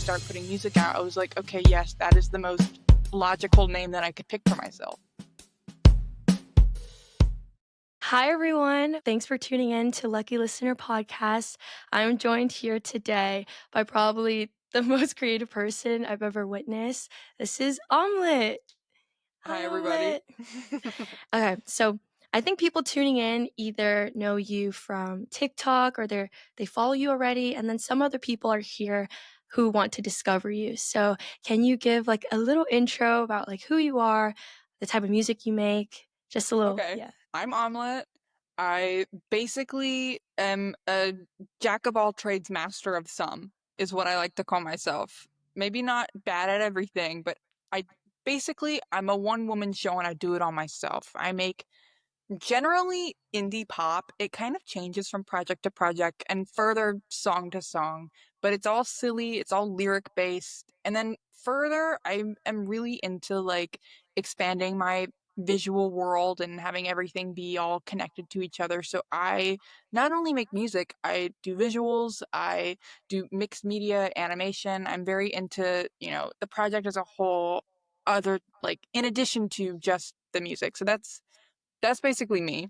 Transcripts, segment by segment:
start putting music out, I was like, okay, yes, that is the most logical name that I could pick for myself. Hi, everyone. Thanks for tuning in to Lucky Listener Podcast. I'm joined here today by probably the most creative person I've ever witnessed. This is Omlet. Hi, Hi, everybody. Omlet. Okay, so I think people tuning in either know you from TikTok or they follow you already, and then some other people are here who want to discover you. So, can you give like a little intro about like who you are, the type of music you make, just a little, Okay, yeah. I'm Omlet. I basically am a jack of all trades, master of some, is what I like to call myself. Maybe not bad at everything, but I I'm a one-woman show and I do it all myself. I make generally indie pop. It kind of changes from project to project and further song to song, but it's all silly, it's all lyric based. And then further, I am really into like expanding my visual world and having everything be all connected to each other. So I not only make music, I do visuals, I do mixed media animation. I'm very into, the project as a whole, other like in addition to just the music. So that's basically me.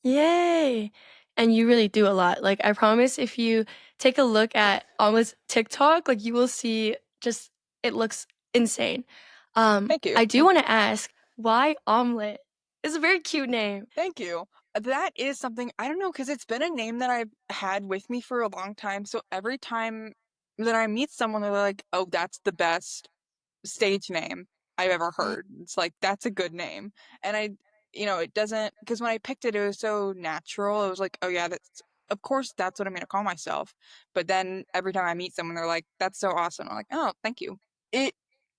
Yay! And you really do a lot. Like, I promise if you take a look at Alma's TikTok, like, you will see just it looks insane. Thank you. I do wanna ask, why Omelet? It's a very cute name. Thank you. That is something I don't know because it's been a name that I've had with me for a long time. So every time that I meet someone, they're like, "Oh, that's the best stage name I've ever Mm. heard." It's like that's a good name, and it doesn't because when I picked it, it was so natural. It was like, "Oh yeah, that's of course that's what I'm gonna call myself." But then every time I meet someone, they're like, "That's so awesome." I'm like, "Oh, thank you." It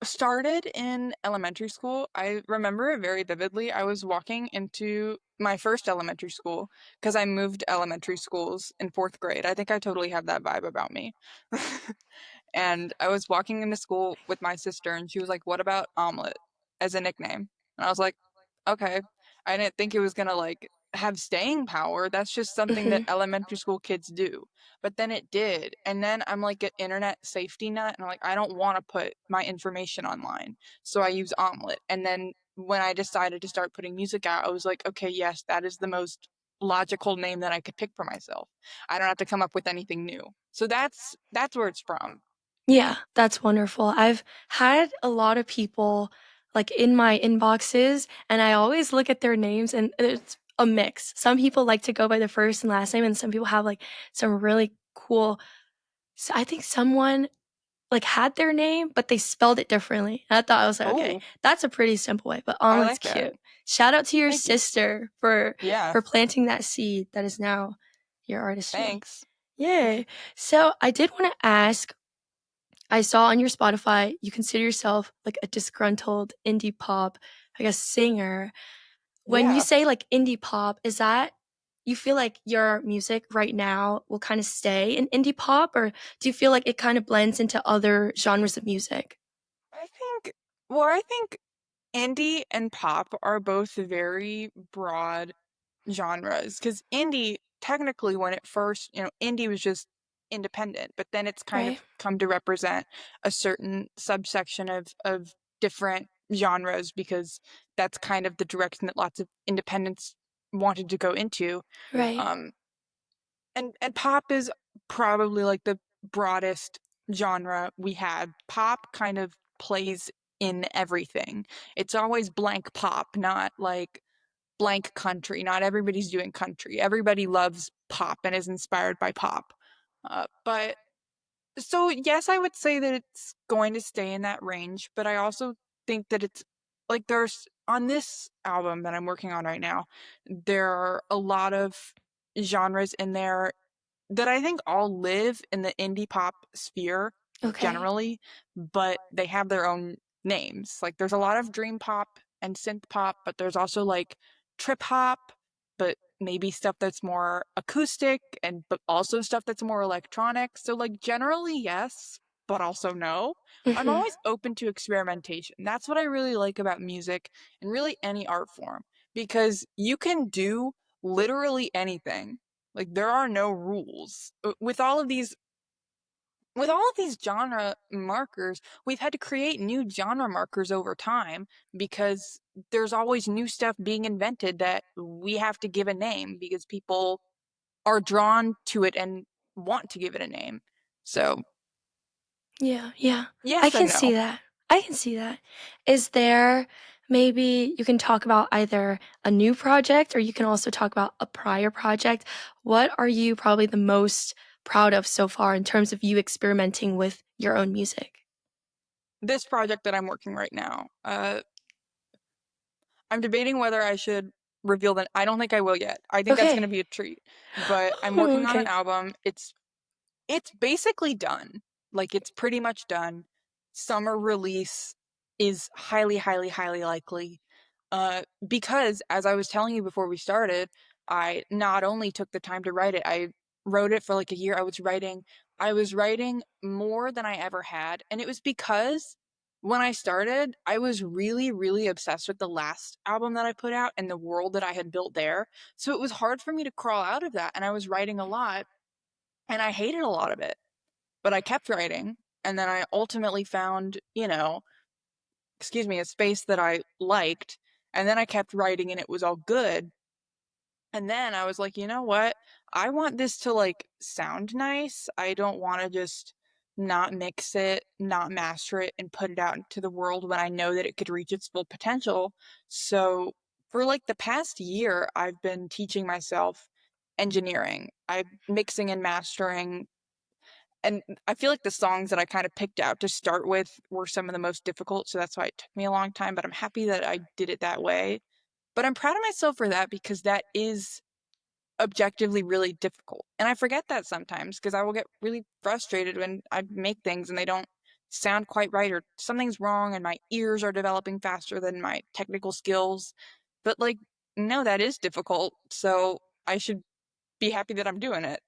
started in elementary school. I remember it very vividly. I was walking into my first elementary school because I moved elementary schools in fourth grade. I think I totally have that vibe about me. And I was walking into school with my sister, and she was like, "What about Omelet as a nickname?" And I was like, "Okay." I didn't think it was gonna like have staying power. That's just something that Mhm. elementary school kids do. But then it did. And then I'm like an internet safety nut, and I'm like, I don't want to put my information online. So I use Omelet. And then when I decided to start putting music out, I was like, okay, yes, that is the most logical name that I could pick for myself. I don't have to come up with anything new. So that's where it's from. Yeah, that's wonderful. I've had a lot of people, like, in my inboxes, and I always look at their names, and it's a mix. Some people like to go by the first and last name, and some people have, like, some really cool. So I think someone, like, had their name, but they spelled it differently. And I was like, "Okay, Oh, that's a pretty simple way," but I Omelet's like that. cute. Shout out to your Thank you. sister for Yeah, planting that seed that is now your artistry. thanks. Yay. So I did wanna ask, I saw on your Spotify, you consider yourself, like, a disgruntled indie pop, I guess, singer. When you Yeah. say, like, indie pop, is that you feel like your music right now will kinda stay in indie pop, or do you feel like it kinda blends into other genres of music? I think, I think indie and pop are both very broad genres because indie, technically, when it first, indie was just independent, but then it's kind Right? of come to represent a certain subsection of different genres because that's kind of the direction that lots of independents wanted to go into. Right. Um, and pop is probably like the broadest genre we have. Pop kind of plays in everything. It's always blank pop, not like blank country. Not everybody's doing country. Everybody loves pop and is inspired by pop. But so yes, I would say that it's going to stay in that range, but I also think that it's like there's on this album that I'm working on right now, there are a lot of genres in there that I think all live in the indie pop sphere Okay. generally, but they have their own names. Like there's a lot of dream pop and synth pop, but there's also like trip hop, but maybe stuff that's more acoustic and but also stuff that's more electronic. So like generally yes, but also no. I'm Mhm. always open to experimentation. That's what I really like about music and really any art form because you can do literally anything. Like there are no rules. With all of these with all of these genre markers, we've had to create new genre markers over time because there's always new stuff being invented that we have to give a name because people are drawn to it and want to give it a name. So, Yeah, yeah. I yes can and see no. that. I can see that. Is there maybe you can talk about either a new project or you can also talk about a prior project. What are you probably the most proud of so far in terms of you experimenting with your own music? This project that I'm working right now, I'm debating whether I should reveal that. I don't think I will yet. I think that's going Okay. to be a treat. But I'm working on an Okay. album. It's basically done. Like it's pretty much done. Summer release is highly, highly, highly likely. Because as I was telling you before we started, I not only took the time to write it, I wrote it for like a year. I was writing more than I ever had, and it was because when I started, I was really, really obsessed with the last album that I put out and the world that I had built there. So it was hard for me to crawl out of that, and I was writing a lot, and I hated a lot of it. But I kept writing, and then I ultimately found, excuse me, a space that I liked, and then I kept writing and it was all good. And then I was like, you know what? I want this to like sound nice. I don't want to just not mix it, not master it, and put it out into the world when I know that it could reach its full potential. So for like the past year, I've been teaching myself engineering. I'm mixing and mastering, and I feel like the songs that I kind of picked out to start with were some of the most difficult, so that's why it took me a long time, but I'm happy that I did it that way. But I'm proud of myself for that because that is objectively really difficult. And I forget that sometimes because I will get really frustrated when I make things and they don't sound quite right or something's wrong and my ears are developing faster than my technical skills. But like, no, that is difficult. So I should be happy that I'm doing it.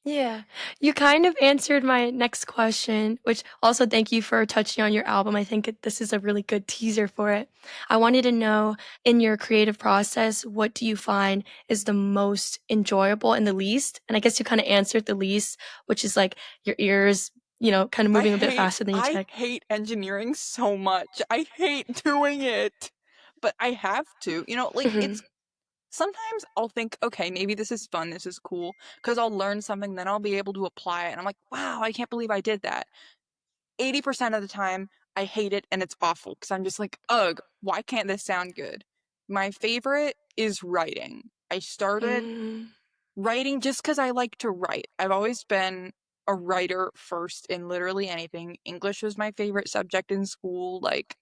Yeah. You kind of answered my next question, which also thank you for touching on your album. I think this is a really good teaser for it. I wanted to know in your creative process, what do you find is the most enjoyable and the least? And I guess you kind of answered the least, which is like your ears, kind of moving a bit faster than you I check. hate engineering so much. I hate doing it. But I have to. Like Mhm. it's sometimes I'll think, okay, maybe this is fun, this is cool, because I'll learn something, then I'll be able to apply it. And I'm like, wow, I can't believe I did that. 80% of the time, I hate it and it's awful because I'm just like, ugh, why can't this sound good? My favorite is writing. I started Mm. writing just because I like to write. I've always been a writer first in literally anything. English was my favorite subject in school, like,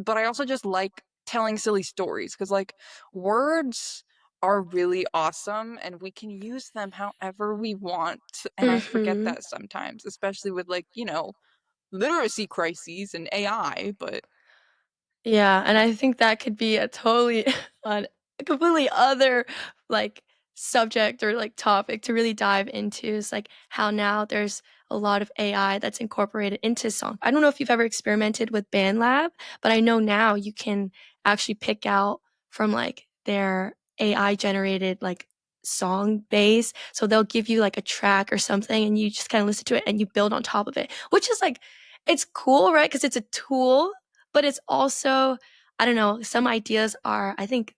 but I also just like telling silly stories because, like, words are really awesome and we can use them however we want. And I forget Mhm. that sometimes, especially with, like, literacy crises and AI, but Yeah, and I think that could be a totally on a completely other, like, subject or, like, topic to really dive into is, like, how now there's a lot of AI that's incorporated into song. I don't know if you've ever experimented with BandLab, but I know now you can actually pick out from, like, their AI generated, like, song base. So they'll give you, like, a track or something, and you just kinda listen to it and you build on top of it, which is, like it's cool, right? Because it's a tool, but it's also I don't know, some ideas are, I think,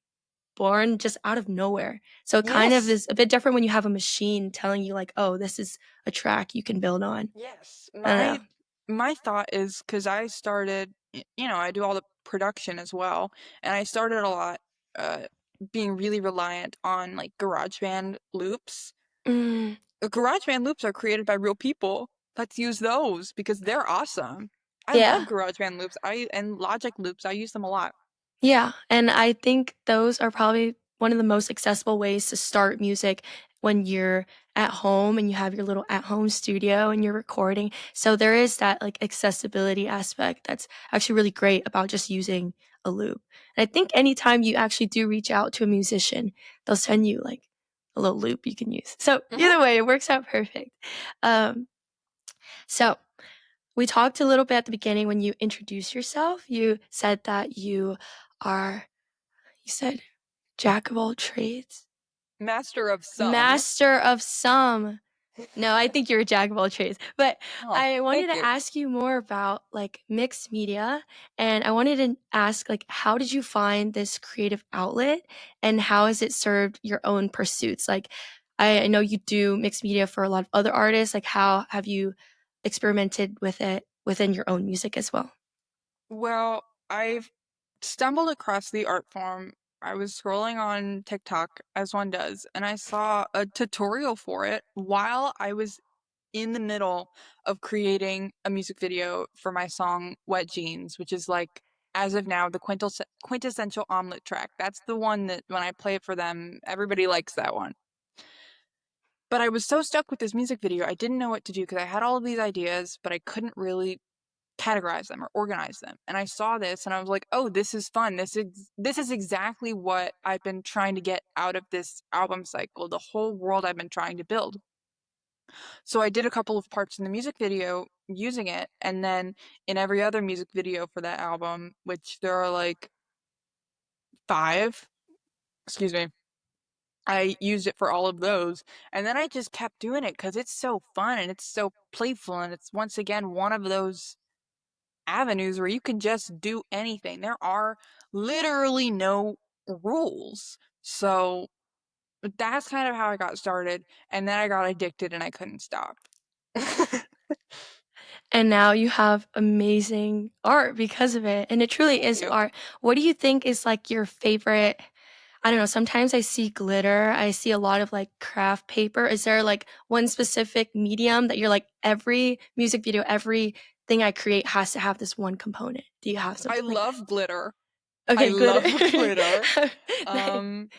born just out of nowhere. So it kind of yes, is a bit different when you have a machine telling you like, "Oh, this is a track you can build on." yes. I don't know. My thought is because I started, I do all the production as well, and I started a lot being really reliant on like GarageBand loops. Mm, GarageBand loops are created by real people. Let's use those because they're awesome. I love yeah. GarageBand loops. I and Logic loops. I use them a lot. Yeah, and I think those are probably one of the most accessible ways to start music when you're at home and you have your little at-home studio and you're recording. So there is that like accessibility aspect that's actually really great about just using a loop. And I think anytime you actually do reach out to a musician, they'll send you like a little loop you can use. So Hmm. either way, it works out perfect. Um, so we talked a little bit at the beginning when you introduced yourself. You said that are you said jack of all trades? Master of some. Master of some. No, I think you're a jack of all trades. But Oh, I wanted thank to you. ask you more about like mixed media. And I wanted to ask, like, how did you find this creative outlet and how has it served your own pursuits? Like, I know you do mixed media for a lot of other artists. Like, how have you experimented with it within your own music as well? Well, I've stumbled across the art form. I was scrolling on TikTok, as one does, and I saw a tutorial for it while I was in the middle of creating a music video for my song Wet Jeans, which is like, as of now, the quintessential Omelette track. That's the one that when I play it for them, everybody likes that one. But I was so stuck with this music video, I didn't know what to do because I had all of these ideas, but I couldn't really categorize them or organize them. And I saw this and I was like, "Oh, this is fun. This is exactly what I've been trying to get out of this album cycle, the whole world I've been trying to build." So I did a couple of parts in the music video using it, and then in every other music video for that album, which there are like 5, excuse me, I used it for all of those. And then I just kept doing it because it's so fun and it's so playful, and it's once again one of those avenues where you can just do anything. There are literally no rules. So that's kind of how I got started. And then I got addicted and I couldn't stop. And now you have amazing art because of it. And it truly Thank is you. art. What do you think is like your favorite? I don't know, sometimes I see glitter, I see a lot of, like, craft paper. Is there, like, one specific medium that you're like, "Every music video, everything I create has to have this one component." Do you have I something like that? love glitter. I Okay, glitter. love glitter. Nice. Um,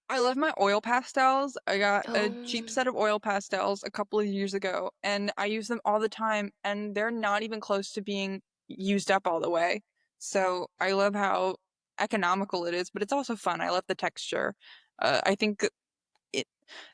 I love my oil pastels. I got a cheap Oh, set of oil pastels a couple of years ago, and I use them all the time, and they're not even close to being used up all the way. So I love how economical it is, but it's also fun. I love the texture. I think it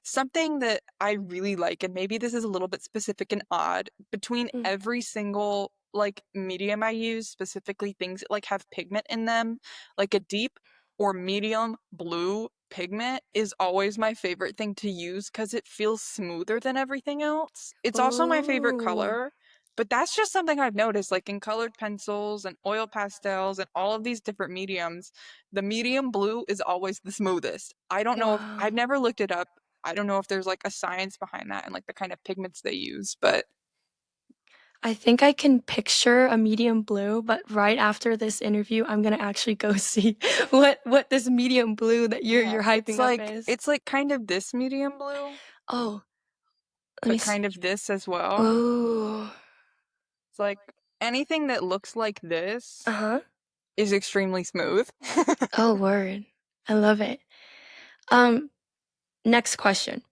something that I really like, and maybe this is a little bit specific and odd, between mm. every single like medium I use, specifically things that like have pigment in them, like a deep or medium blue pigment is always my favorite thing to use because it feels smoother than everything else. It's also my favorite Ooh, color, but that's just something I've noticed, like in colored pencils and oil pastels and all of these different mediums. The medium blue is always the smoothest. I don't know if wow. I've never looked it up. I don't know if there's like a science behind that and like the kind of pigments they use, but I think I can picture a medium blue, but right after this interview, I'm gonna actually go see what this medium blue that yeah, you're hyping up is. it's like kind of this medium blue, Oh, let me but see. kind of this as well. Ooh. It's like anything that looks like this Uh-huh. is extremely smooth. Oh, word. I love it. Um, Next question.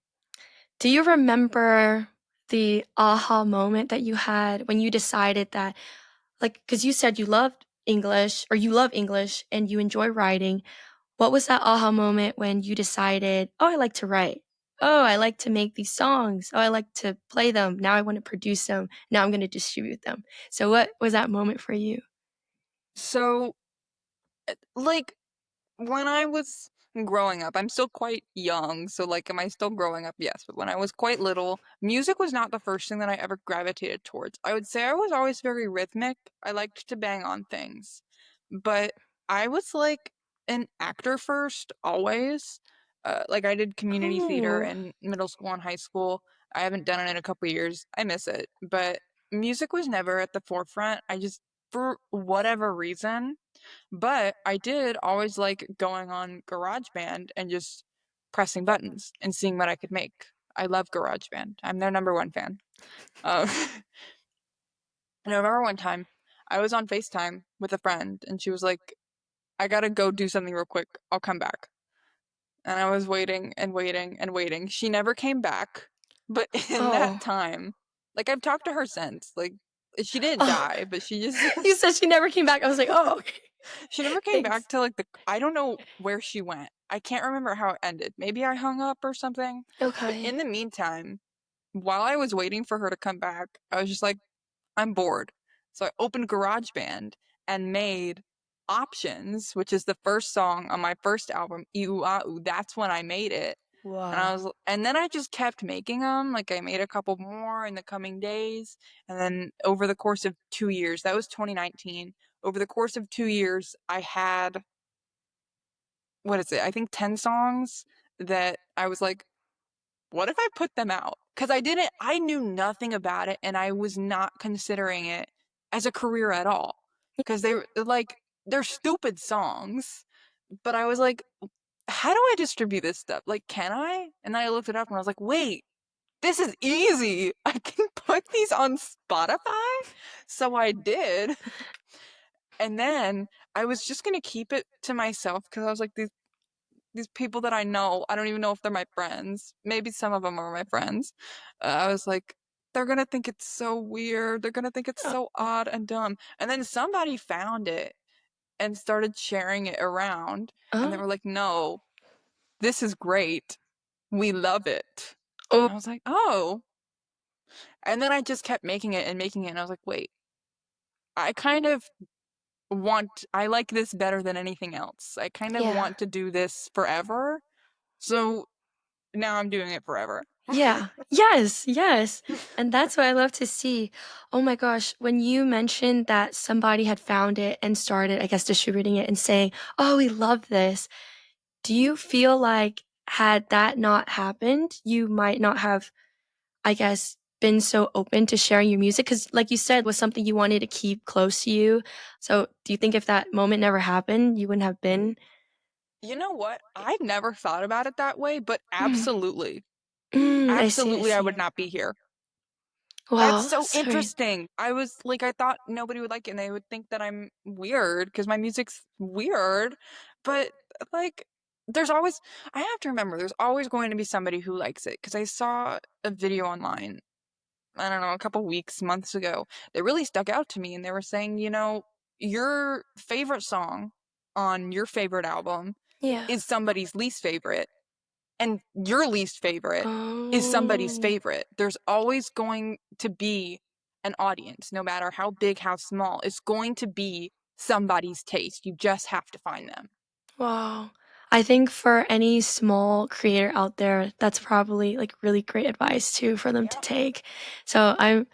Do you remember the aha moment that you had when you decided that, like, because you said you loved English or you love English and you enjoy writing. What was that aha moment when you decided, oh, I like to write? Oh, I like to make these songs. Oh, I like to play them. Now I want to produce them. Now I'm going to distribute them. So, what was that moment for you? So, like when I was growing up, I'm still quite young, so like, am I still growing up? Yes, but when I was quite little, music was not the first thing that I ever gravitated towards. I would say I was always very rhythmic. I liked to bang on things, but I was like an actor first, always. Like I did community theater Oh, in middle school and high school. I haven't done it in a couple years. I miss it, but music was never at the forefront. I just, for whatever reason, but I did always like going on GarageBand and just pressing buttons and seeing what I could make. I love GarageBand. I'm their number one fan. Um, and I remember one time I was on FaceTime with a friend and she was like, I gotta go do something real quick. I'll come back. And I was waiting and waiting and waiting. She never came back. But in that oh, time, like I've talked to her since. Like she didn't oh. die, but she just You said she never came back. I was like, oh, okay. she never came back Thanks. to like the I don't know where she went. I can't remember how it ended. Maybe I hung up or something. But Okay. in the meantime, while I was waiting for her to come back, I was just like, I'm bored. So I opened GarageBand and made Options, which is the first song on my first album, Ew Ah Ooh. That's when I made it. Wow. And then I just kept making them. Like I made a couple more in the coming days. And then over the course of 2 years, that was 2019. Over the course of 2 years, I had, what is it? I think 10 songs that I was like, what if I put them out? Because I knew nothing about it and I was not considering it as a career at all. Because they're stupid songs. But I was like, how do I distribute this stuff? Like, can I? And then I looked it up and I was like, wait, this is easy. I can put these on Spotify. So I did. And then I was just gonna keep it to myself because I was like, these people that I know, I don't even know if they're my friends. Maybe some of them are my friends. I was like, they're gonna think it's so weird. They're gonna think it's Uh, so odd and dumb. And then somebody found it and started sharing it around, and they oh, were like, no, this is great. We love it. oh, And I was like, oh. And then I just kept making it and making it, and I was like, wait, I kind of I like this better than anything else. I kind of yeah. want to do this forever. So now I'm doing it forever. Yeah. Yes, yes. And that's what I love to see. Oh my gosh, when you mentioned that somebody had found it and started, I guess, distributing it and saying, "Oh, we love this." Do you feel like had that not happened, you might not have, I guess, been so open to sharing your music? Because, like you said, was something you wanted to keep close to you. So, do you think if that moment never happened, you wouldn't have been? You know what? I've never thought about it that way, but Mhm. absolutely. I see, I Absolutely, I see. would not be here. That's Wow, so that's great. interesting. I was like, I thought nobody would like it and they would think that I'm weird because my music's weird. But like, there's always, I have to remember, there's always going to be somebody who likes it because I saw a video online, I don't know, a couple weeks, months ago, that really stuck out to me. And they were saying, your favorite song on your favorite album Yeah. is somebody's least favorite, and your least favorite is somebody's Oh, favorite. There's always going to be an audience, no matter how big, how small. It's going to be somebody's taste. You just have to find them. wow. I think for any small creator out there, that's probably like really great advice too for them to Yeah. take. So I'm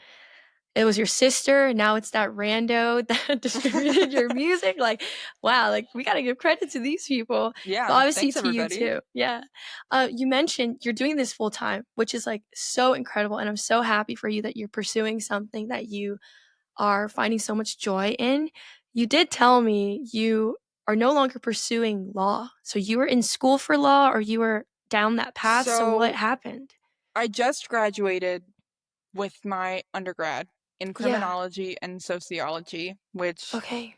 it was your sister, now it's that rando that distributed your music. Like, wow, like we gotta give credit to these people, but Yeah. obviously Thanks, to you everybody. too. Yeah. You mentioned you're doing this full time, which is like so incredible, and I'm so happy for you that you're pursuing something that you are finding so much joy in. You did tell me you are no longer pursuing law. So you were in school for law or you were down that path. So what So happened? I just graduated with my undergrad in Yeah. criminology and sociology, which Okay.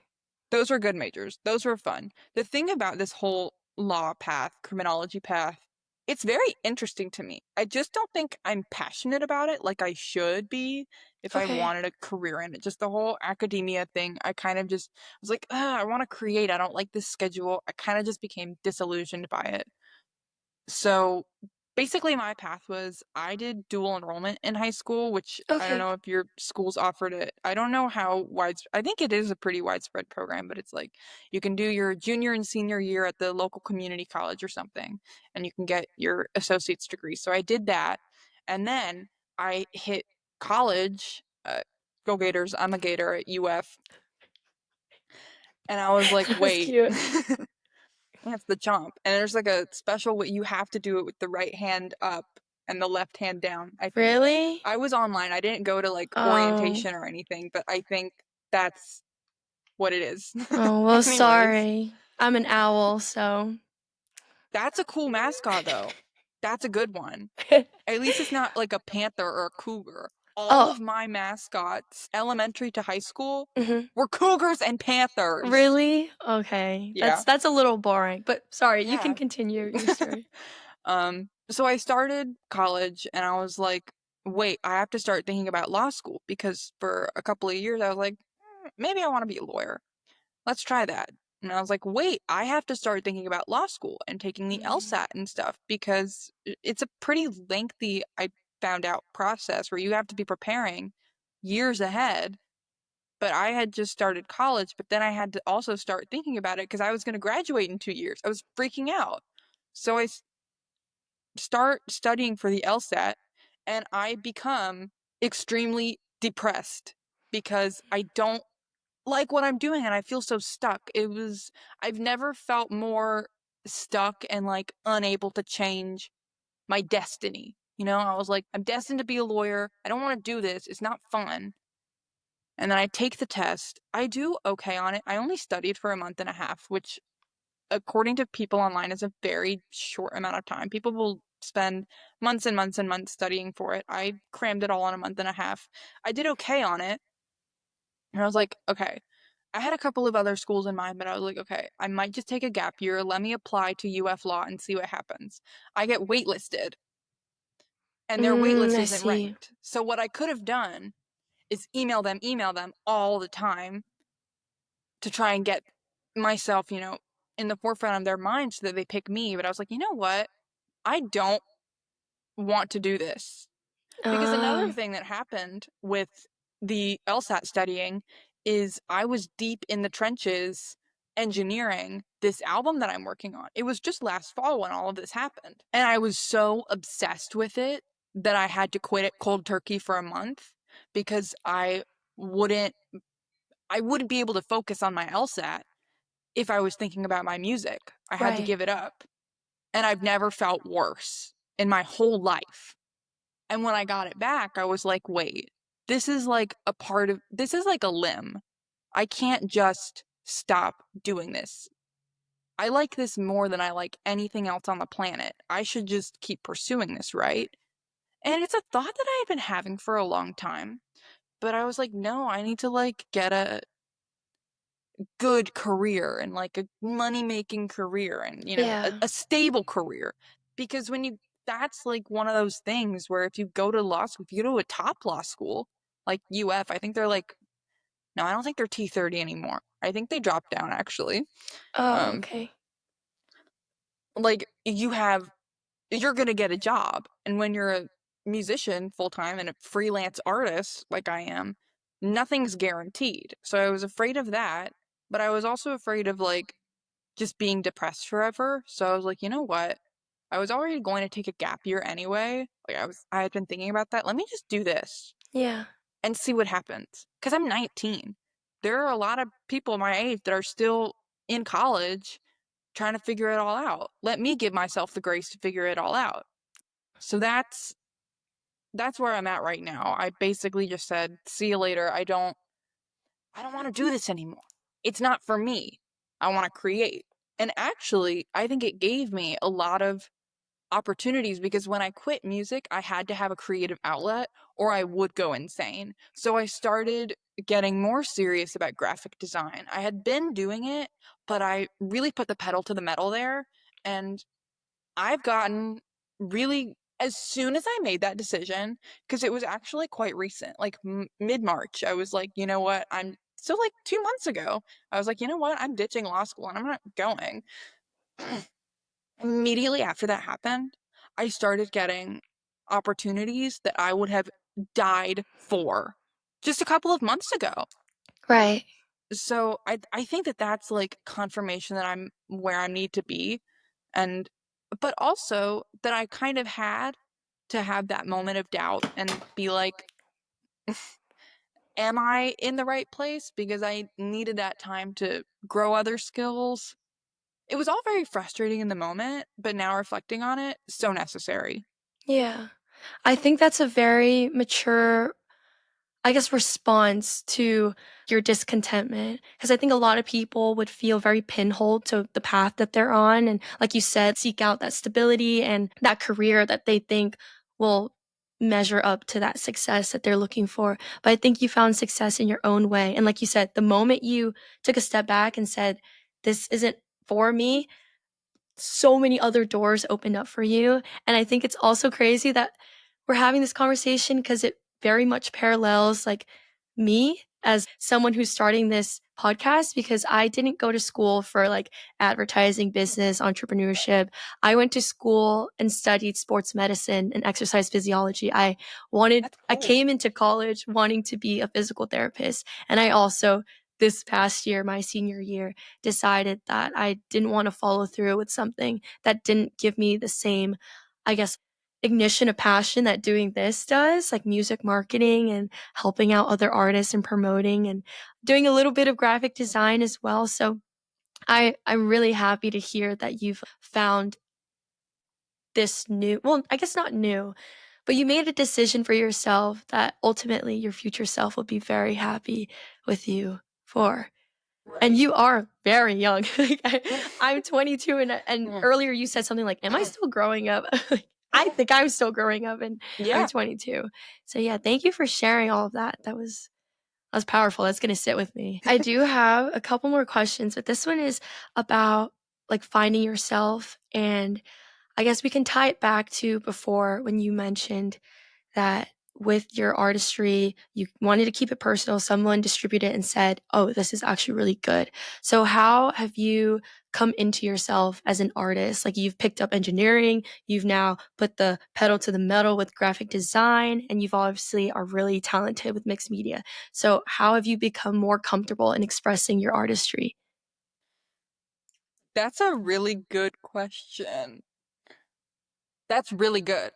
those were good majors. Those were fun. The thing about this whole law path, criminology path, it's very interesting to me. I just don't think I'm passionate about it like I should be if I Okay. wanted a career in it. Just the whole academia thing, I kind of just was like, I want to create. I don't like this schedule. I kind of just became disillusioned by it. So basically, my path was I did dual enrollment in high school, which I don't Okay. know if your schools offered it. I don't know how I think it is a pretty widespread program, but it's like you can do your junior and senior year at the local community college or something, and you can get your associate's degree. So I did that. And then I hit college. Go Gators. I'm a Gator at UF. And I was like, That was wait. cute. That's the chomp. And there's like a special way you have to do it with the right hand up and the left hand down, I think. Really? I was online. I didn't go to like Oh. orientation or anything, but I think that's what it is. Oh, well, Anyways, sorry. I'm an owl, so. that's a cool mascot though. That's a good one. At least it's not like a panther or a cougar. All Oh, of my mascots, elementary to high school, mhm. were cougars and panthers. Really? Okay. Yeah. That's a little boring, but sorry, you can Yeah. continue your story. So I started college and I was like, wait, I have to start thinking about law school because for a couple of years I was like, maybe I want to be a lawyer. Let's try that." And I was like, wait, I have to start thinking about law school and taking the Mm. LSAT and stuff because it's a pretty lengthy, I found out, process where you have to be preparing years ahead. But I had just started college, but then I had to also start thinking about it because I was going to graduate in 2 years. I was freaking out. So start studying for the LSAT and I become extremely depressed because I don't like what I'm doing and I feel so stuck. I've never felt more stuck and like unable to change my destiny. You know, I was like, I'm destined to be a lawyer. I don't want to do this. It's not fun. And then I take the test. I do okay on it. I only studied for a month and a half, which, according to people online, is a very short amount of time. People will spend months and months and months studying for it. I crammed it all in a month and a half. I did okay on it. And I was like, okay. I had a couple of other schools in mind, but I was like, okay, I might just take a gap year. Let me apply to UF Law and see what happens. I get waitlisted, and their waitlist I isn't see. ranked. So what I could have done is email them all the time to try and get myself, in the forefront of their mind so that they pick me. But I was like, you know what? I don't want to do this. Because another Um, thing that happened with the LSAT studying is I was deep in the trenches engineering this album that I'm working on. It was just last fall when all of this happened. And I was so obsessed with it that I had to quit it cold turkey for a month because wouldn't I wouldn't be able to focus on my LSAT if I was thinking about my music. I had to right. give it up. And I've never felt worse in my whole life. And when I got it back, I was like, wait, this is like a limb. I can't just stop doing this. I like this more than I like anything else on the planet. I should just keep pursuing this, right? And it's a thought that I've been having for a long time. But I was like, no, I need to like get a good career and like a money-making career and, Yeah. a stable career. Because that's like one of those things where if you go to law school, if you go to a top law school, like UF, I think they're like, no, I don't think they're T30 anymore. I think they dropped down actually. Oh, Um, okay. like you're gonna get a job. And when you're a musician full time and a freelance artist like I am, nothing's guaranteed. So I was afraid of that, but I was also afraid of like just being depressed forever. So I was like, you know what? I was already going to take a gap year anyway. Like I had been thinking about that. Let me just do this Yeah. and see what happens. Because I'm 19. There are a lot of people my age that are still in college trying to figure it all out. Let me give myself the grace to figure it all out. So that's where I'm at right now. I basically just said, see you later. I don't want to do this anymore. It's not for me. I want to create. And actually, I think it gave me a lot of opportunities because when I quit music, I had to have a creative outlet or I would go insane. So I started getting more serious about graphic design. I had been doing it, but I really put the pedal to the metal there. And I've gotten really, as soon as I made that decision, because it was actually quite recent, like mid-March, I was like, you know what? I'm still like 2 months ago. I was like, you know what? I'm ditching law school and I'm not going. Immediately after that happened, I started getting opportunities that I would have died for just a couple of months ago. Right. So I think that that's like confirmation that I'm where I need to be, and but also that I kind of had to have that moment of doubt and be like, am I in the right place? Because I needed that time to grow other skills. It was all very frustrating in the moment, but now reflecting on it, so necessary. Yeah. I think that's a very mature, I guess, response to your discontentment. Because I think a lot of people would feel very pinholed to the path that they're on. And like you said, seek out that stability and that career that they think will measure up to that success that they're looking for. But I think you found success in your own way. And like you said, the moment you took a step back and said, this isn't for me, so many other doors opened up for you. And I think it's also crazy that we're having this conversation because it very much parallels like me as someone who's starting this podcast because I didn't go to school for like advertising, business, entrepreneurship. I went to school and studied sports medicine and exercise physiology. That's I cool. came into college wanting to be a physical therapist. And I also, this past year, my senior year, decided that I didn't want to follow through with something that didn't give me the same I guess, ignition of passion that doing this does, like music marketing and helping out other artists and promoting and doing a little bit of graphic design as well. So I'm really happy to hear that you've found this new, well, I guess not new, but you made a decision for yourself that ultimately your future self will be very happy with you for. And Right. you are very young. Like, I'm 22, and Mm. earlier you said something like, "Am I still growing up?" Like, I think I'm still growing up, and I'm Yeah. 22. So yeah, thank you for sharing all of that. That was powerful. That's gonna sit with me. I do have a couple more questions, but this one is about like finding yourself, and I guess we can tie it back to before when you mentioned that with your artistry, you wanted to keep it personal. Someone distributed it and said, "Oh, this is actually really good." So, how have you come into yourself as an artist? Like, you've picked up engineering, you've now put the pedal to the metal with graphic design, and you've obviously are really talented with mixed media. So, how have you become more comfortable in expressing your artistry? That's a really good question. That's really good.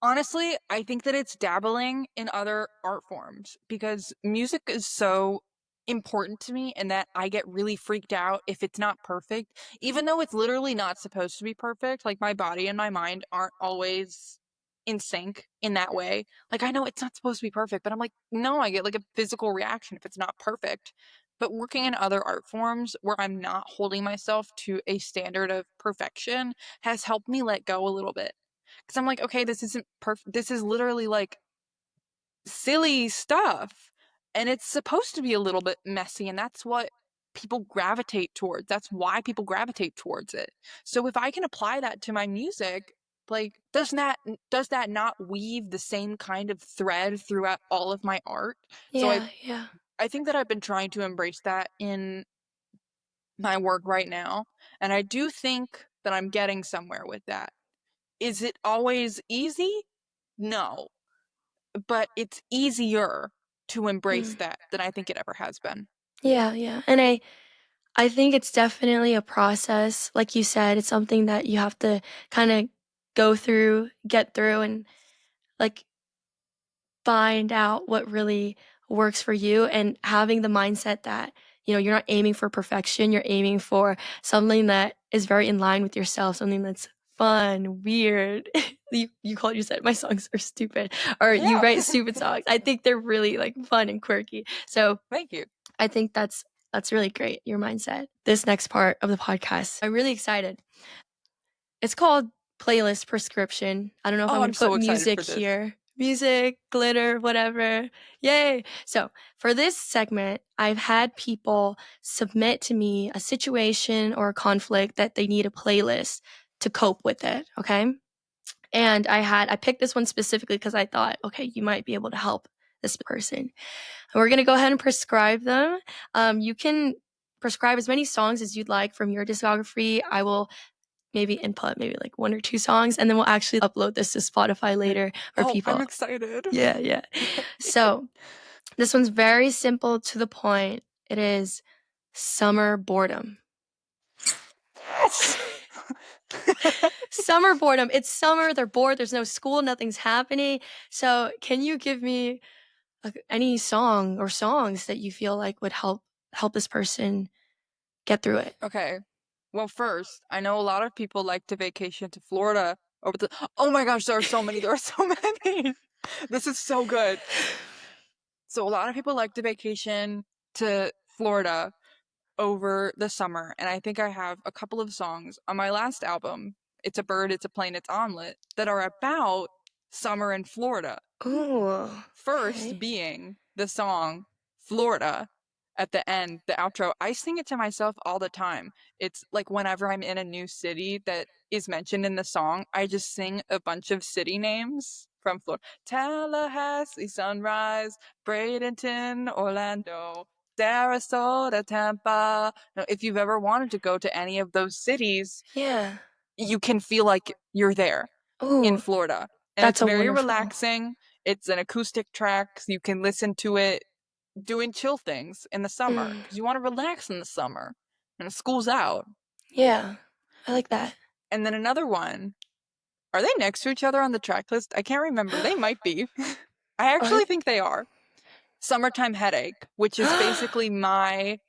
Honestly, I think that it's dabbling in other art forms because music is so important to me and that I get really freaked out if it's not perfect, even though it's literally not supposed to be perfect. Like my body and my mind aren't always in sync in that way. Like I know it's not supposed to be perfect, but I'm like, no, I get like a physical reaction if it's not perfect. But working in other art forms where I'm not holding myself to a standard of perfection has helped me let go a little bit. Because I'm like, okay, this isn't perfect. This is literally like silly stuff. And it's supposed to be a little bit messy. And that's what people gravitate towards. That's why people gravitate towards it. So if I can apply that to my music, like, does that not weave the same kind of thread throughout all of my art? So I Yeah, yeah. I think that I've been trying to embrace that in my work right now. And I do think that I'm getting somewhere with that. Is it always easy? No, but it's easier to embrace Mm. that than I think it ever has been. Yeah, yeah. And I think it's definitely a process. Like you said, it's something that you have to kind of go through, get through, and like find out what really works for you. And having the mindset that, you're not aiming for perfection, you're aiming for something that is very in line with yourself, something that's fun, weird. You called, you said my songs are stupid, or you Yeah. write stupid songs. I think they're really like fun and quirky. So Thank you. I think that's really great, your mindset. This next part of the podcast, I'm really excited. It's called playlist prescription. I don't know if I'm Oh, gonna I'm so put excited music for this. here. Music, glitter, whatever. Yay. So for this segment, I've had people submit to me a situation or a conflict that they need a playlist to cope with it. Okay. And I picked this one specifically because I thought, okay, you might be able to help this person. And we're gonna go ahead and prescribe them. You can prescribe as many songs as you'd like from your discography. I will maybe input maybe like one or two songs, and then we'll actually upload this to Spotify later for Oh, I'm people. excited. Yeah, yeah. So this one's very simple to the point. It is summer boredom. Yes. Summer boredom. It's summer. They're bored. There's no school. Nothing's happening. So can you give me any song or songs that you feel like would help this person get through it? Okay. Well, first, I know a lot of people like to vacation to Florida over the. Oh my gosh, there are so many. There are so many. This is so good. So, a lot of people like to vacation to Florida over the summer, and I think I have a couple of songs on my last album, It's a Bird, It's a Plane, It's Omelet, that are about summer in Florida. Ooh, First okay. being the song Florida at the end, the outro. I sing it to myself all the time. It's like whenever I'm in a new city that is mentioned in the song, I just sing a bunch of city names from Florida. Tallahassee, Sunrise, Bradenton, Orlando, Sarasota, Tampa. Now, if you've ever wanted to go to any of those cities, Yeah. you can feel like you're there in Ooh, Florida. And it's that's a very wonderful. relaxing. It's an acoustic track, so you can listen to it doing chill things in the summer Mm, because you want to relax in the summer and school's out. yeah, I like that. And then another one. Are they next to each other on the track list? I can't remember. They might be. I Are actually think they are. Summertime Headache, which is basically my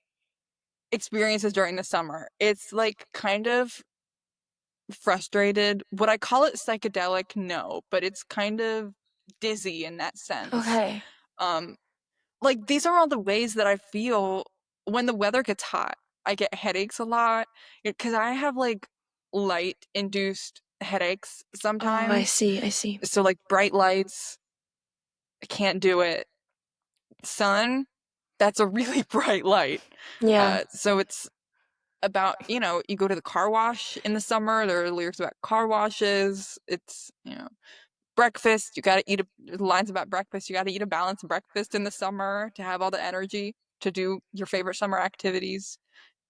experiences during the summer. It's like kind of frustrated. Would I call it psychedelic? No, but it's kind of dizzy in that sense. Okay. Um, like these are all the ways that I feel when the weather gets hot. I get headaches a lot because I have like light induced headaches Oh, I sometimes. see. I see. So like bright lights, I can't do it. Sun, that's a really bright light. Yeah. So it's about, you go to the car wash in the summer, there are lyrics about car washes. It's, breakfast, you gotta eat lines about breakfast, you gotta eat a balanced breakfast in the summer to have all the energy to do your favorite summer activities.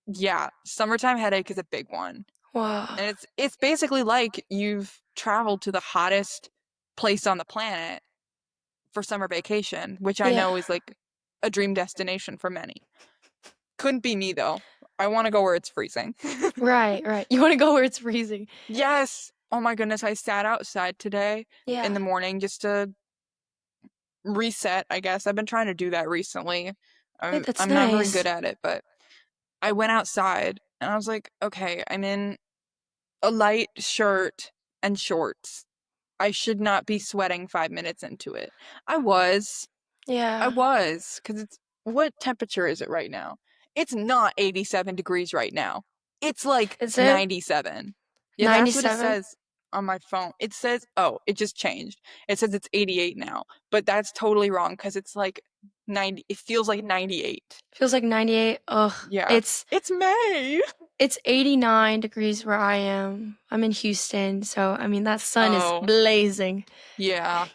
Yeah, summertime headache is a big one. Wow. And it's basically like you've traveled to the hottest place on the planet for summer vacation, which I Yeah. know is like a dream destination for many. Couldn't be me though. I want to go where it's freezing. Right, right. You want to go where it's freezing. Yes. Oh my goodness, I sat outside today in Yeah. the morning just to reset, I guess. I've been trying to do that recently. Wait, I'm that's I'm not very good nice. at it, but I went outside and I was like, okay, I'm in a light shirt and shorts. I should not be sweating 5 minutes into it. I was. I Yeah. was, because it's what temperature is it right now? It's not 87 degrees right now. It's like Is it 97. Yeah, that's what it 97? says on my phone. It says, oh, it just changed. It says it's 88 now, but that's totally wrong because it's like 90, it feels like 98. Feels like 98. Ugh. Yeah. It's It's May. it's 89 degrees where I am. I'm in Houston, so I mean that sun is Oh, blazing. yeah.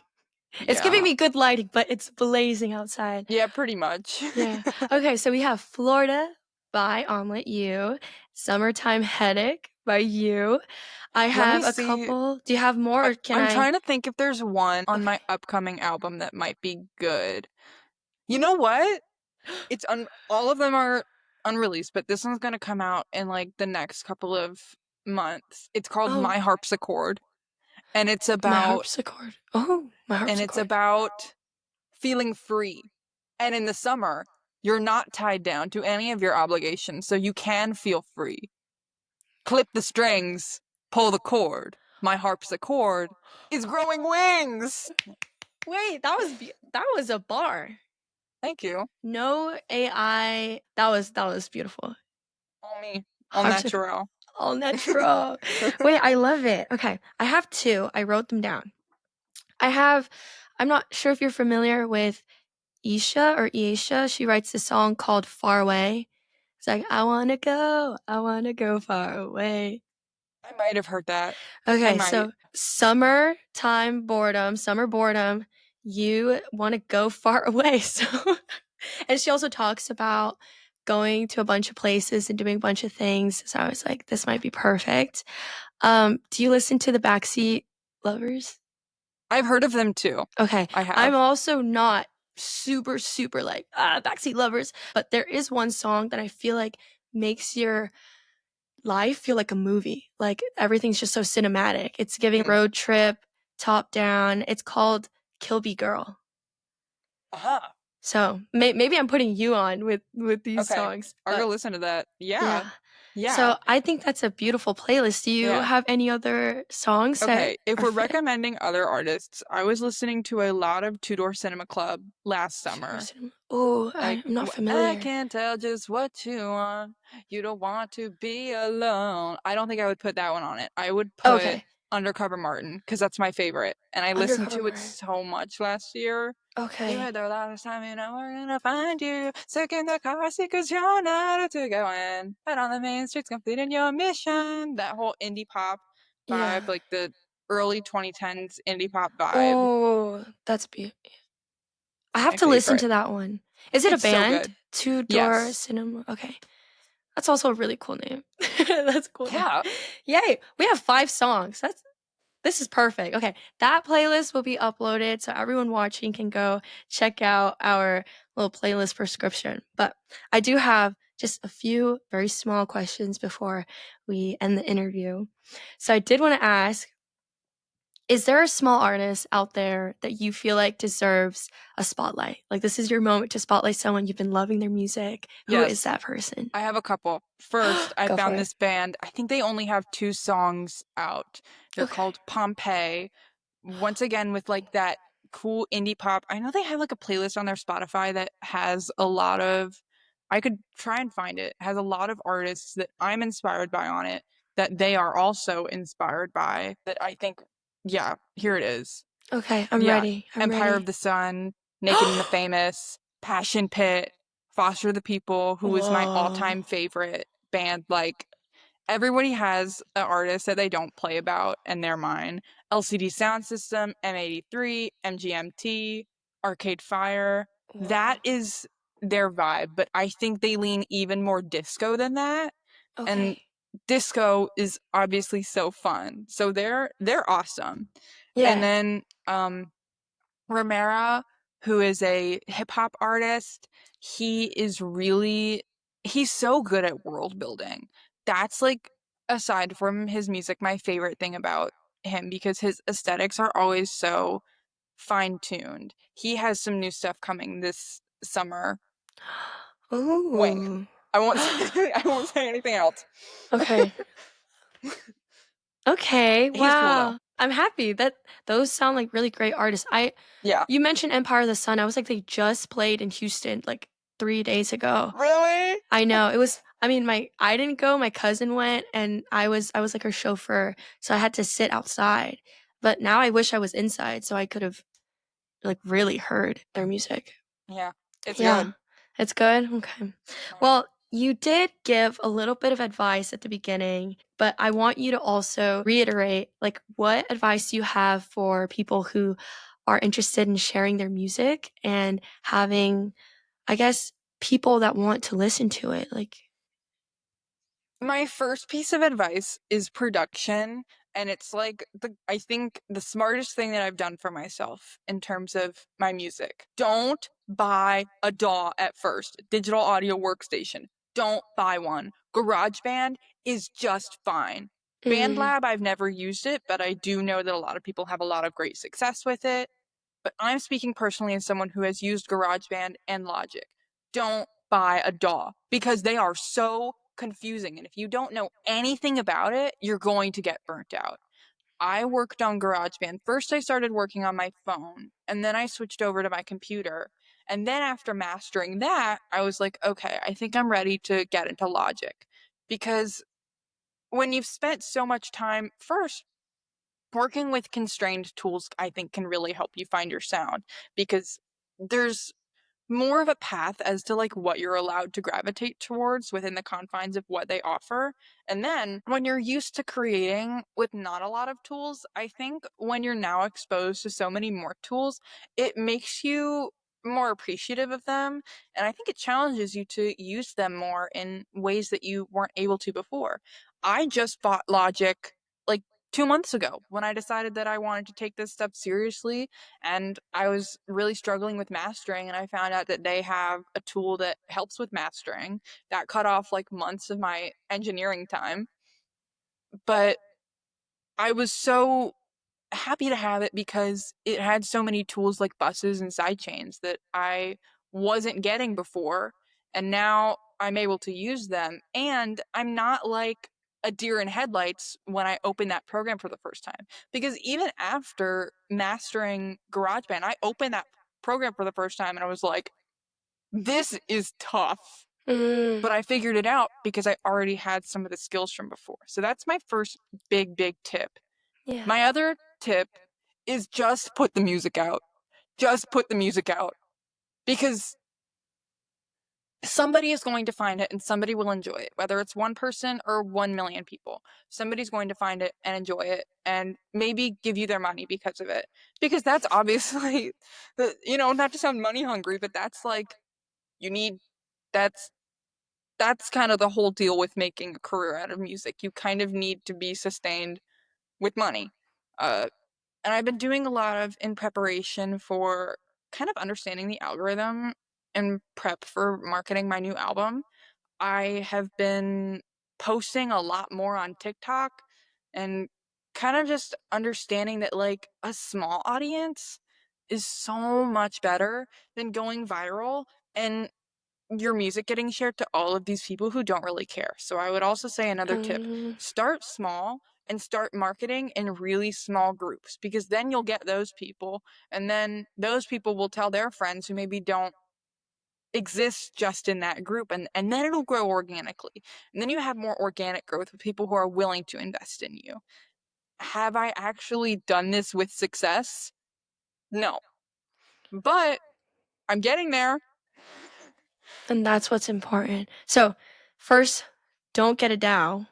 It's giving Yeah. me good lighting, but it's blazing outside. Yeah, pretty much. Yeah. Okay, so we have Florida by Omelet You, Summertime Headache by You. I Let me have a see. couple. Do you have more or can I'm I? trying to think if there's one on Okay. my upcoming album that might be good. You know what? All of them are unreleased, but this one's gonna come out in like the next couple of months. It's called Oh, My Harpsichord, and it's my about harpsichord. Oh, my and it's harpsichord. about feeling free. And in the summer, you're not tied down to any of your obligations, so you can feel free. Clip the strings, pull the cord. My harpsichord is growing wings. Wait, that was a bar. Thank you. No AI. That was beautiful. All me. All Harpsichord. natural. All natural. Wait, I love it. Okay, I have two. I wrote them down. I have. I'm not sure if you're familiar with Isha or Iesha. She writes a song called "Far Away." It's like I wanna go far away. I might have heard that. I Okay, might. so summer boredom. You want to go far away. So, and she also talks about going to a bunch of places and doing a bunch of things. So I was like, this might be perfect. Do you listen to the Backseat Lovers? I've heard of them too. Okay, I I'm have. also not super like Backseat Lovers, but there is one song that I feel like makes your life feel like a movie. Like everything's just so cinematic. It's giving Hmm. road trip, top down. It's called Kilby Girl. Aha. So maybe I'm putting you on with these Okay. songs, I'll go but listen to that. Yeah. yeah. Yeah. So I think that's a beautiful playlist. Do you Yeah. have any other songs that Okay. If are we're fit? recommending other artists, I was listening to a lot of Two Door Cinema Club last summer. Oh, Like, I'm not I familiar. can't tell just what you want. You don't want to be alone. I don't think I would put that one on it. I would put Okay. Undercover Martin because that's my favorite. And I listened Undercover to it Murder. so much last year. You Okay. had the last time you know we're gonna find you. Sick in the car seat cause you're not to go in. Out on the main streets completing your mission. That whole indie pop Yeah. vibe, like the early 2010s indie pop vibe. Oh, that's beautiful. I have My to listen favorite. to that one. Is it a It's so band? good. Two Door Yes. Cinema. Okay. That's also a really cool name. That's a cool name. Yeah. Yay! We have 5 songs. This is perfect. Okay, that playlist will be uploaded so everyone watching can go check out our little playlist prescription. But I do have just a few very small questions before we end the interview. So I did want to ask, Is there a small artist out there that you feel like deserves a spotlight? Like, this is your moment to spotlight someone, you've been loving their music. Who is Yes, that person? I have a couple. First, I Go for found it. this band. I think they only have two songs out. They're Okay. called Pompeii. Once again, with like that cool indie pop. I know they have like a playlist on their Spotify that has a lot of, I could try and find it, has a lot of artists that I'm inspired by on it, that they are also inspired by, that I think, yeah, here it is. Okay, I'm Yeah, ready. I'm Empire of ready. the Sun, Naked and the Famous, Passion Pit, Foster the People, who is my Whoa. all-time favorite band. Like, everybody has an artist that they don't play about, and they're mine. LCD Sound System, M83, MGMT, Arcade Fire. That Whoa. is their vibe, but I think they lean even more disco than that. And Okay. disco is obviously so fun. So they're awesome. And Yeah. then Romero, who is a hip hop artist, he is really, he's so good at world building. That's like, aside from his music, my favorite thing about him because his aesthetics are always so fine-tuned. He has some new stuff coming this summer. Wink. Ooh. I won't say, I won't say anything else. Okay. Okay, He's cool though. wow. I'm happy that those sound like really great artists. I Yeah. You mentioned Empire of the Sun. I was like, they just played in Houston like 3 days ago. Really? I know. It was I mean, my I didn't go, my cousin went, and I was like her chauffeur, so I had to sit outside. But now I wish I was inside so I could have like really heard their music. Yeah. It's Yeah. good. It's good? Okay. Well, you did give a little bit of advice at the beginning, but I want you to also reiterate, like, what advice do you have for people who are interested in sharing their music and having, I guess, people that want to listen to it? Like, My first piece of advice is production, and it's like I think the smartest thing that I've done for myself in terms of my music. Don't buy a DAW at first, digital audio workstation. Don't buy one. GarageBand is just fine. mm, BandLab, I've never used it, but I do know that a lot of people have a lot of great success with it. But I'm speaking personally as someone who has used GarageBand and Logic. Don't buy a DAW because they are so confusing. And if you don't know anything about it, you're going to get burnt out. I worked on GarageBand. First, I started working on my phone, and then I switched over to my computer. And then after mastering that, I was like, okay, I think I'm ready to get into Logic. Because when you've spent so much time, first, working with constrained tools, I think, can really help you find your sound because there's more of a path as to like what you're allowed to gravitate towards within the confines of what they offer. And then when you're used to creating with not a lot of tools, I think when you're now exposed to so many more tools, it makes you more appreciative of them. And I think it challenges you to use them more in ways that you weren't able to before. I just bought Logic like 2 months ago when I decided that I wanted to take this stuff seriously and I was really struggling with mastering, and I found out that they have a tool that helps with mastering. That cut off like months of my engineering time. But I was so happy to have it because it had so many tools like buses and sidechains that I wasn't getting before. And now I'm able to use them. And I'm not like a deer in headlights when I open that program for the first time. Because even after mastering GarageBand, I opened that program for the first time and I was like, this is tough. mm, But I figured it out because I already had some of the skills from before. So that's my first big tip. yeah. My other tip is just put the music out. Just put the music out. Because somebody is going to find it and somebody will enjoy it, whether it's one person or 1 million people. Somebody's going to find it and enjoy it and maybe give you their money because of it. Because that's obviously, not to sound money hungry, but that's like, you need, that's, that's kind of the whole deal with making a career out of music. You kind of need to be sustained with money. Uh, And I've been doing a lot of in preparation for kind of understanding the algorithm and prep for marketing my new album. I have been posting a lot more on TikTok and kind of just understanding that like a small audience is so much better than going viral and your music getting shared to all of these people who don't really care. So I would also say another tip, Um, start small and start marketing in really small groups because then you'll get those people and then those people will tell their friends who maybe don't exist just in that group and then it'll grow organically. And then you have more organic growth with people who are willing to invest in you. Have I actually done this with success? No. But I'm getting there. and that's what's important. So, first, don't get a DAO.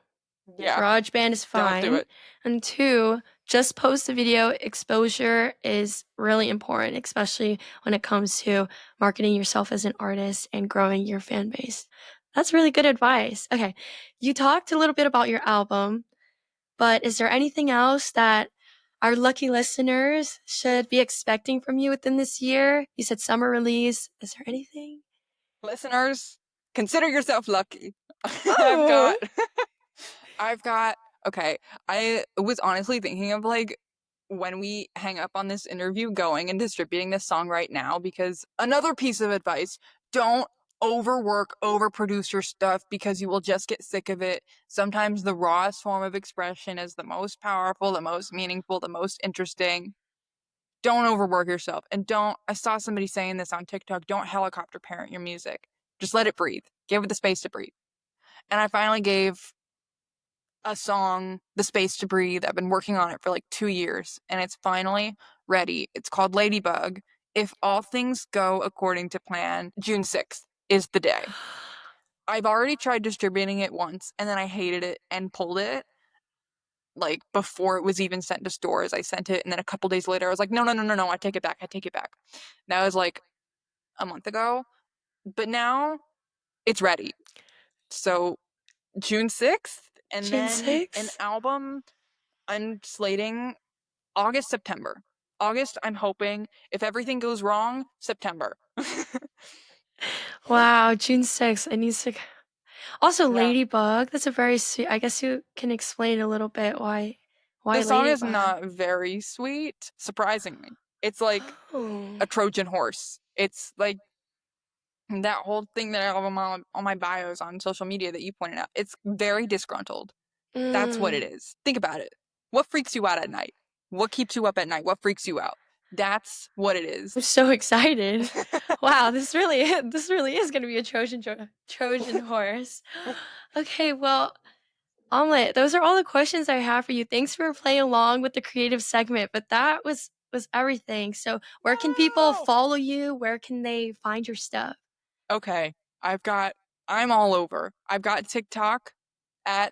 Yeah, GarageBand is don't do fine. it. And two, just post the video. Exposure is really important, especially when it comes to marketing yourself as an artist and growing your fan base. That's really good advice. Okay, you talked a little bit about your album, but is there anything else that our lucky listeners should be expecting from you within this year? You said summer release. Is there anything? Listeners, consider yourself lucky. I've Oh, got I've got okay. I was honestly thinking of like when we hang up on this interview going and distributing this song right now because another piece of advice, don't overwork, overproduce your stuff because you will just get sick of it. Sometimes the rawest form of expression is the most powerful, the most meaningful, the most interesting. Don't overwork yourself and don't I saw somebody saying this on TikTok, don't helicopter parent your music. Just let it breathe. Give it the space to breathe. And I finally gave a song the space to breathe. I've been working on it for like 2 years and it's finally ready. It's called Ladybug. If all things go according to plan, June 6th is the day. I've already tried distributing it once and then I hated it and pulled it like before it was even sent to stores. I sent it and then a couple days later I was like, no, no, no, no, no, I take it back. I take it back. That was like a month ago, but now it's ready. So June 6th and June then an 6th? album I'm slating August, September. August, I'm hoping. If everything goes wrong, September. Wow, June 6th. It needs to. Also, Yeah. Ladybug. That's a very sweet. I guess you can explain a little bit why The song is Ladybug. not very sweet, surprisingly. It's like Oh. a Trojan horse. It's like that whole thing that I have on my bios on social media that you pointed out. It's very disgruntled. That's what it Mm. is. Think about it. What freaks you out at night? What keeps you up at night? What freaks you out? That's what it is. I'm so excited. Wow, this really is gonna be a Trojan horse. Okay, well, Omelet, those are all the questions I have for you. Thanks for playing along with the creative segment, but that was everything. So, where can people Wow. follow you? Where can they find your stuff? Okay, I've got, I'm all over. I've got TikTok at,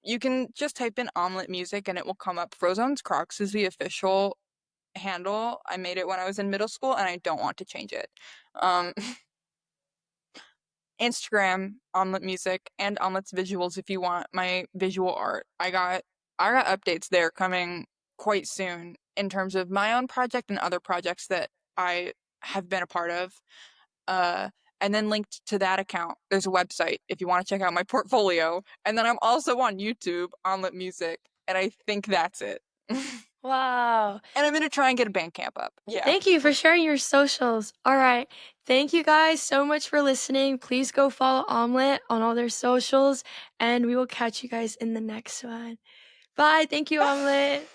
you can just type in Omelet Music and it will come up. Frozone's Crocs is the official handle. I made it when I was in middle school and I don't want to change it. Um, Instagram, Omelet Music, and Omelet's visuals if you want my visual art. I got updates there coming quite soon in terms of my own project and other projects that I have been a part of. Uh, and then linked to that account, there's a website if you want to check out my portfolio. And then I'm also on YouTube, Omelet Music, and I think that's it. And Wow. I'm gonna try and get a Bandcamp up. Yeah. Thank you for sharing your socials. All right. Thank you guys so much for listening. Please go follow Omelet on all their socials, and we will catch you guys in the next one. Bye. Thank you, Omelet.